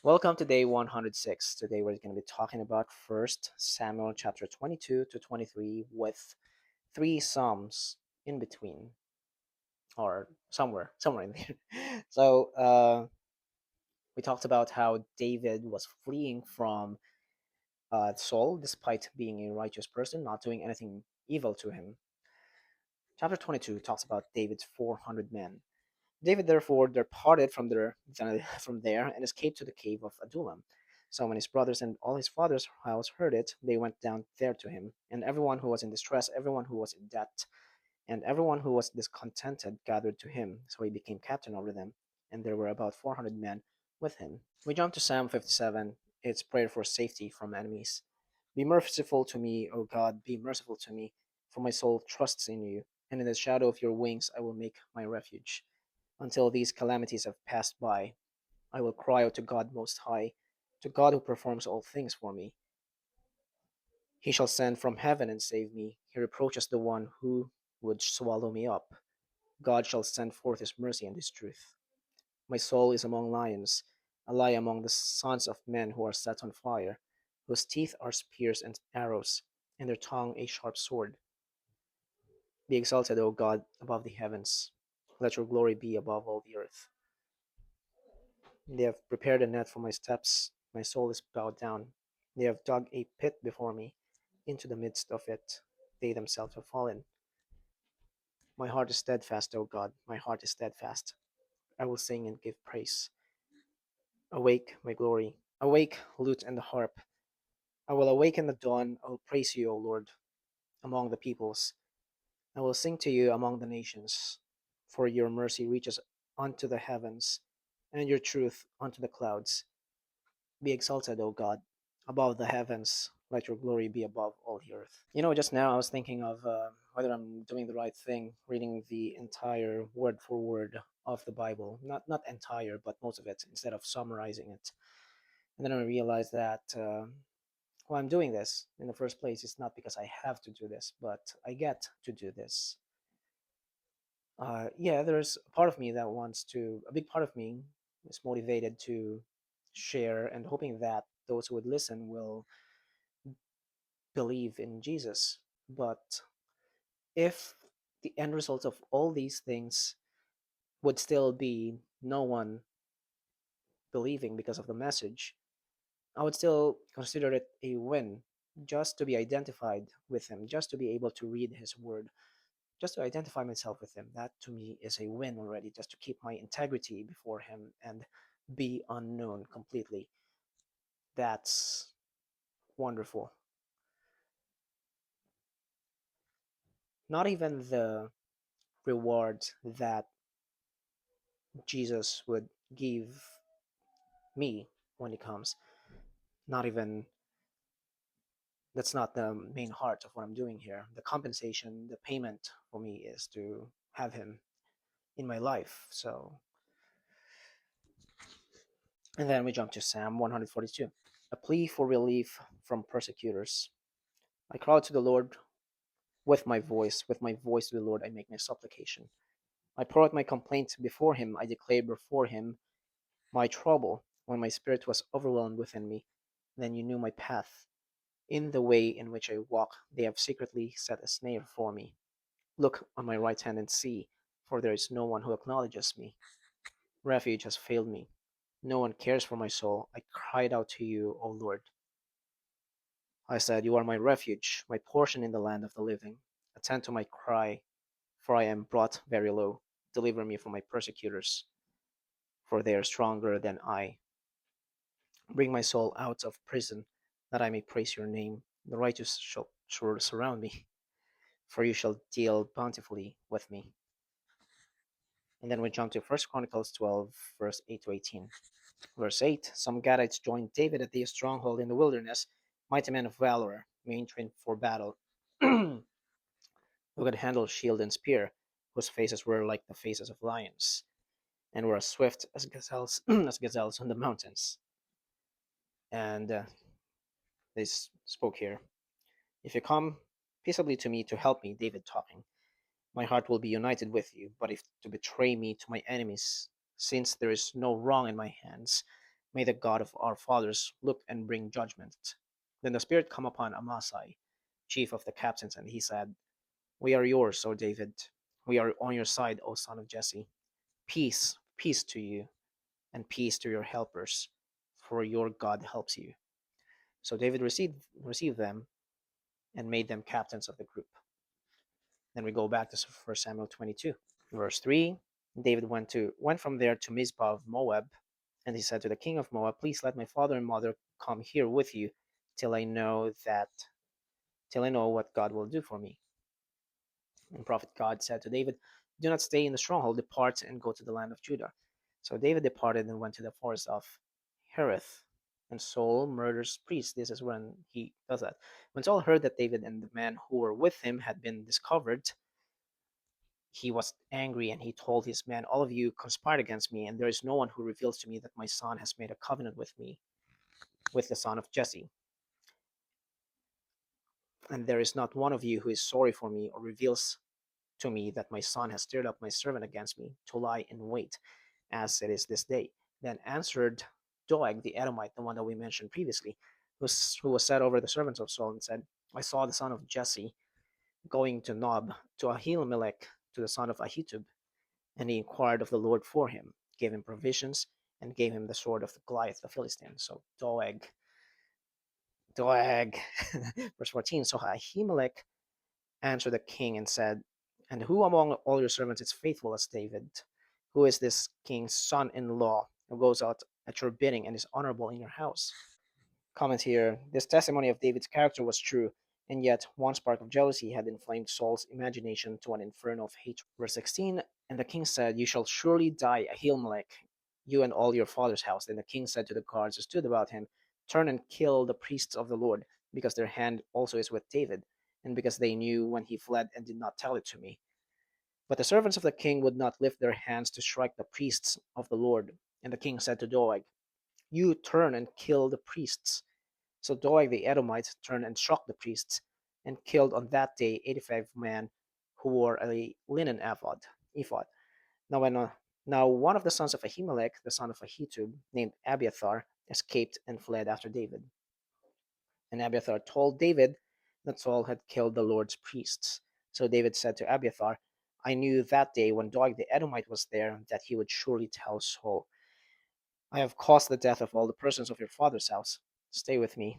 Welcome to day 106. Today we're going to be talking about First Samuel chapter 22 to 23 with three psalms in between or somewhere in there. We talked about how David was fleeing from Saul despite being a righteous person, not doing anything evil to him. Chapter 22 talks about David's 400 men. David therefore departed from there and escaped to the cave of Adullam. So when his brothers and all his father's house heard it, they went down there to him, and everyone who was in distress, everyone who was in debt, and everyone who was discontented gathered to him. So he became captain over them, and there were about 400 men with him. We jump to Psalm 57. It's prayer for safety from enemies. Be merciful to me, O God, be merciful to me, for my soul trusts in you, and in the shadow of your wings I will make my refuge. Until these calamities have passed by, I will cry out to God Most High, to God who performs all things for me. He shall send from heaven and save me. He reproaches the one who would swallow me up. God shall send forth his mercy and his truth. My soul is among lions. I lie among the sons of men who are set on fire, whose teeth are spears and arrows, and their tongue a sharp sword. Be exalted, O God, above the heavens. Let your glory be above all the earth. They have prepared a net for my steps. My soul is bowed down. They have dug a pit before me. Into the midst of it, they themselves have fallen. My heart is steadfast, O God. My heart is steadfast. I will sing and give praise. Awake, my glory. Awake, lute and the harp. I will awake in the dawn. I will praise you, O Lord, among the peoples. I will sing to you among the nations. For your mercy reaches unto the heavens, and your truth unto the clouds. Be exalted, O God, above the heavens. Let your glory be above all the earth. Just now I was thinking of whether I'm doing the right thing, reading the entire word for word of the Bible. Not entire, but most of it, instead of summarizing it. And then I realized that I'm doing this in the first place, it's not because I have to do this, but I get to do this. Yeah, there's a part of me that wants to, a big part of me is motivated to share and hoping that those who would listen will believe in Jesus. But if the end result of all these things would still be no one believing because of the message, I would still consider it a win just to be identified with him, just to be able to read his word, just to identify myself with him. That to me is a win already, just to keep my integrity before him and be unknown completely. That's wonderful. Not even the reward that Jesus would give me when it comes, not even that's not the main heart of what I'm doing here. The compensation, the payment for me is to have him in my life. So, and then we jump to Psalm 142, a plea for relief from persecutors. I cry to the Lord with my voice to the Lord I make my supplication. I pour out my complaint before him, I declare before him my trouble. When my spirit was overwhelmed within me, then you knew my path. In the way in which I walk, they have secretly set a snare for me. Look on my right hand and see, for there is no one who acknowledges me. Refuge has failed me. No one cares for my soul. I cried out to you, O Lord. I said, you are my refuge, my portion in the land of the living. Attend to my cry, for I am brought very low. Deliver me from my persecutors, for they are stronger than I. Bring my soul out of prison, that I may praise your name. The righteous shall surround me, for you shall deal bountifully with me. And then we jump to First Chronicles 12, verse 8 to 18. Verse 8, some Gadites joined David at the stronghold in the wilderness, mighty men of valor, men trained for battle, who could handle shield and spear, whose faces were like the faces of lions, and were as swift as gazelles, as gazelles on the mountains. And they spoke here. If you come peaceably to me to help me, David talking, my heart will be united with you. But if to betray me to my enemies, since there is no wrong in my hands, May the God of our fathers look and bring judgment. Then the Spirit come upon Amasai, chief of the captains, and he said, We are yours, O David. We are on your side, O son of Jesse. Peace, peace to you, and peace to your helpers, for your God helps you. So David received them and made them captains of the group. Then we go back to 1 Samuel 22. Verse 3, David went from there to Mizpah of Moab, and he said to the king of Moab, Please let my father and mother come here with you till I know that till I know what God will do for me. And prophet God said to David, Do not stay in the stronghold, depart and go to the land of Judah. So David departed and went to the forest of Hereth. And Saul murders priests. This is when he does that. When Saul heard that David and the men who were with him had been discovered, he was angry and he told his men, All of you conspired against me, and there is no one who reveals to me that my son has made a covenant with me, with the son of Jesse. And there is not one of you who is sorry for me or reveals to me that my son has stirred up my servant against me to lie in wait, as it is this day. Then answered Doeg the Edomite, the one that we mentioned previously, who was set over the servants of Saul, and said, I saw the son of Jesse going to Nob, to Ahimelech, to the son of Ahitub, and he inquired of the Lord for him, gave him provisions, and gave him the sword of Goliath the Philistine. So Doeg, verse 14. So Ahimelech answered the king and said, And who among all your servants is faithful as David? Who is this king's son in law who goes out at your bidding and is honorable in your house? Comment here. This testimony of David's character was true, and yet one spark of jealousy had inflamed Saul's imagination to an inferno of hatred. Verse 16, And the king said, You shall surely die, Ahimelech, you and all your father's house. Then the king said to the guards who stood about him, Turn and kill the priests of the Lord, because their hand also is with David, and because they knew when he fled and did not tell it to me. But the servants of the king would not lift their hands to strike the priests of the Lord. And the king said to Doeg, You turn and kill the priests. So Doeg the Edomite turned and struck the priests, and killed on that day 85 men who wore a linen ephod. Now, when, now one of the sons of Ahimelech, the son of Ahitub, named Abiathar, escaped and fled after David. And Abiathar told David that Saul had killed the Lord's priests. So David said to Abiathar, I knew that day when Doeg the Edomite was there that he would surely tell Saul, I have caused the death of all the persons of your father's house. Stay with me.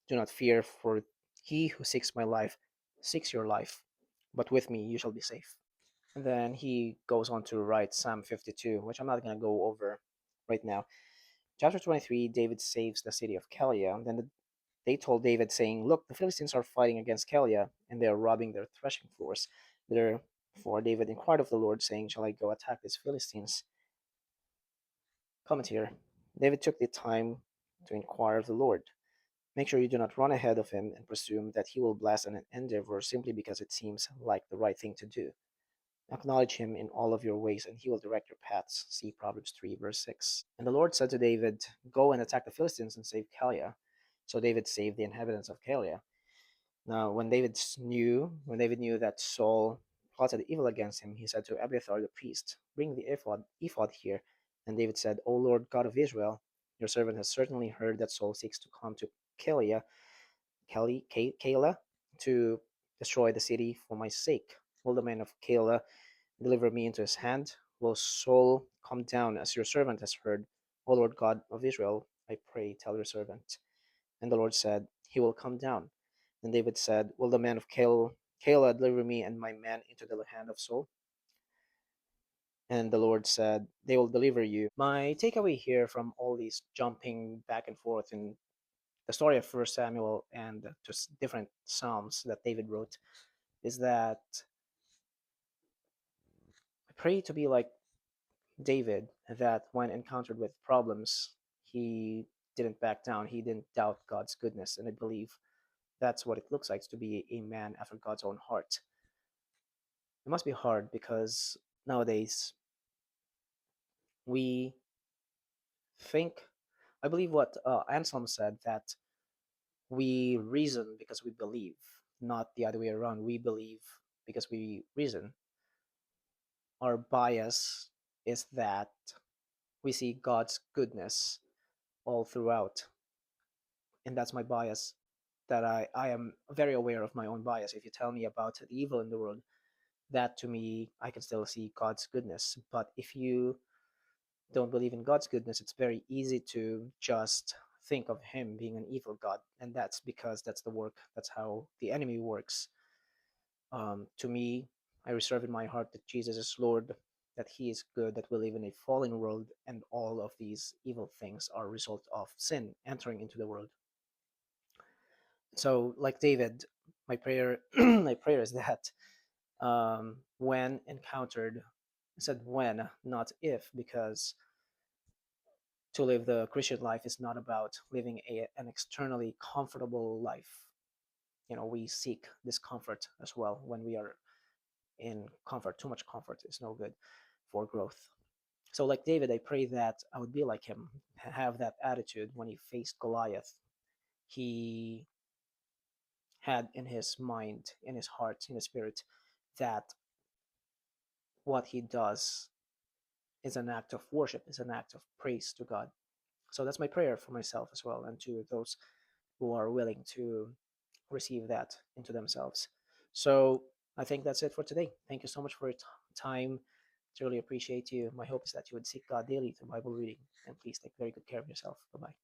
Do not fear, for he who seeks my life seeks your life. But with me you shall be safe. And then he goes on to write Psalm 52, which I'm not going to go over right now. Chapter 23, David saves the city of Keilah. Then they told David, saying, Look, the Philistines are fighting against Keilah, and they are robbing their threshing floors. Therefore David inquired of the Lord, saying, Shall I go attack these Philistines? Comment here. David took the time to inquire of the Lord. Make sure you do not run ahead of him and presume that he will bless an endeavor simply because it seems like the right thing to do. Acknowledge him in all of your ways, and he will direct your paths. See Proverbs 3, verse 6. And the Lord said to David, Go and attack the Philistines and save Keilah. So David saved the inhabitants of Keilah. Now, when David knew that Saul plotted evil against him, he said to Abiathar the priest, Bring the ephod here. And David said, O Lord God of Israel, your servant has certainly heard that Saul seeks to come to Keilah, Keilah, to destroy the city for my sake. Will the men of Keilah deliver me into his hand? Will Saul come down as your servant has heard? O Lord God of Israel, I pray, tell your servant. And the Lord said, He will come down. And David said, Will the men of Keilah deliver me and my men into the hand of Saul? And the Lord said, They will deliver you. My takeaway here from all these jumping back and forth in the story of First Samuel and just different psalms that David wrote is that I pray to be like David, that when encountered with problems, he didn't back down. He didn't doubt God's goodness. And I believe that's what it looks like to be a man after God's own heart. It must be hard because nowadays we think, I believe what Anselm said, that we reason because we believe, not the other way around. We believe because we reason. Our bias is that we see God's goodness all throughout. And that's my bias, that I am very aware of my own bias. If you tell me about the evil in the world, that to me, I can still see God's goodness. But if you don't believe in God's goodness, it's very easy to just think of Him being an evil God. And that's because that's the work, that's how the enemy works. To me, I reserve in my heart that Jesus is Lord, that He is good, that we live in a fallen world, and all of these evil things are a result of sin entering into the world. So, like David, my prayer, my prayer is that when encountered, I said when, not if, because to live the Christian life is not about living an externally comfortable life. We seek discomfort as well when we are in comfort. Too much comfort is no good for growth. So, like David, I pray that I would be like him, have that attitude when he faced Goliath. He had in his mind, in his heart, in his spirit, that what he does is an act of worship, is an act of praise to God. So that's my prayer for myself as well, and to those who are willing to receive that into themselves. So I think that's it for today. Thank you so much for your time. Truly appreciate you. My hope is that you would seek God daily through Bible reading, and please take very good care of yourself. Bye bye.